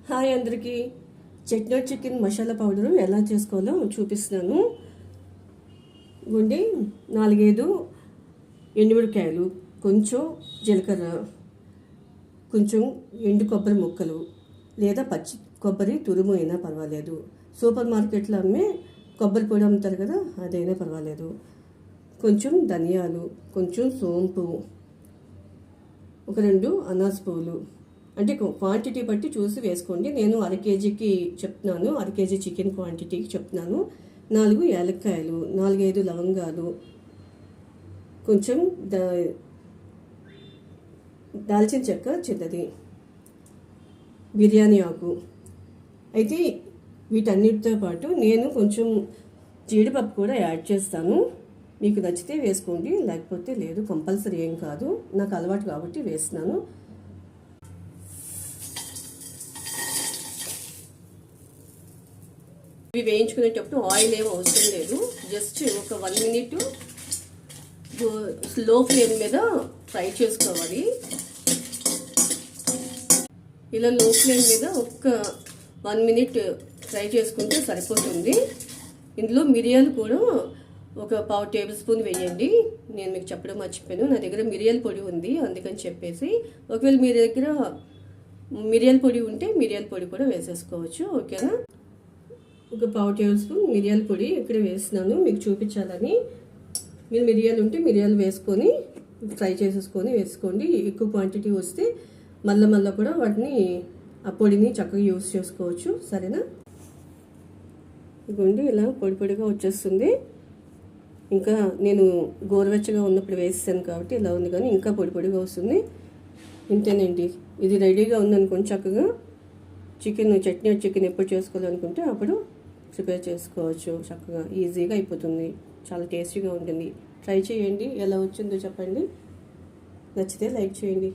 Hi అందరికీ. చెట్నట్ chicken masala powder ఎలా చేసుకోవాలో చూపిస్తున్నాను. గుండి 4-5 ఎండుమిరపకాయలు, కొంచెం జీలకర్ర, కొంచెం ఎండు కొబ్బరి ముక్కలు లేదా పచ్చి కొబ్బరి తురుము అయినా పర్వాలేదు. సూపర్ మార్కెట్లో అమ్మే కొబ్బరి పొడి అమ్ముతారు కదా, అదైనా పర్వాలేదు. కొంచెం ధనియాలు, కొంచెం సోంపు, ఒక 2 అనాస పువ్వులు, అంటే క్వాంటిటీ బట్టి చూసి వేసుకోండి. నేను 1/2 కేజీకి చెప్తున్నాను, 1/2 కేజీ చికెన్ క్వాంటిటీకి చెప్తున్నాను. 4 యాలక్కాయలు, 4-5 లవంగాలు, కొంచెం దాల్చిన చెక్క చిన్నది, బిర్యానీ ఆకు. అయితే వీటన్నిటితో పాటు నేను కొంచెం జీడిపప్పు కూడా యాడ్ చేస్తాను. మీకు నచ్చితే వేసుకోండి, లేకపోతే లేదు, కంపల్సరీ ఏం కాదు. నాకు అలవాటు కాబట్టి వేస్తున్నాను. ఇవి వేయించుకునేటప్పుడు ఆయిల్ ఏమీ అవసరం లేదు. జస్ట్ ఒక 1 మినిట్ స్లో ఫ్లేమ్ మీద ఫ్రై చేసుకోవాలి. ఇలా లో ఫ్లేమ్ మీద ఒక 1 మినిట్ ఫ్రై చేసుకుంటే సరిపోతుంది. ఇందులో మిరియాలు కూడా ఒక 1/2 టేబుల్ స్పూన్ వేయండి. నేను మీకు చెప్పడం మర్చిపోయాను, నా దగ్గర మిరియాల పొడి ఉంది, అందుకని చెప్పేసి. ఒకవేళ మీ దగ్గర మిరియాల పొడి ఉంటే మిరియాల పొడి కూడా వేసేసుకోవచ్చు. ఓకేనా? ఒక 1/2 టేబుల్ స్పూన్ మిరియాల పొడి ఇక్కడ వేస్తున్నాను, మీకు చూపించాలని. మీరు మిరియాలు ఉంటే మిరియాలు వేసుకొని ఫ్రై చేసేసుకొని వేసుకోండి. ఎక్కువ క్వాంటిటీ వస్తే మళ్ళీ కూడా వాటిని, ఆ పొడిని చక్కగా యూస్ చేసుకోవచ్చు. సరేనా? ఇదిగోండి, ఇలా పొడిగా వచ్చేస్తుంది. ఇంకా నేను గోరువెచ్చగా ఉన్నప్పుడు వేసాను కాబట్టి ఇలా ఉంది, కానీ ఇంకా పొడిగా వస్తుంది. ఇంతేనండి, ఇది రెడీగా ఉందనుకోండి. చక్కగా చట్నీ చికెన్ ఎప్పుడు చేసుకోవాలనుకుంటే అప్పుడు ప్రిపేర్ చేసుకోవచ్చు. చక్కగా ఈజీగా అయిపోతుంది, చాలా టేస్టీగా ఉంటుంది. ట్రై చేయండి, ఎలా వచ్చిందో చెప్పండి. నచ్చితే లైక్ చేయండి.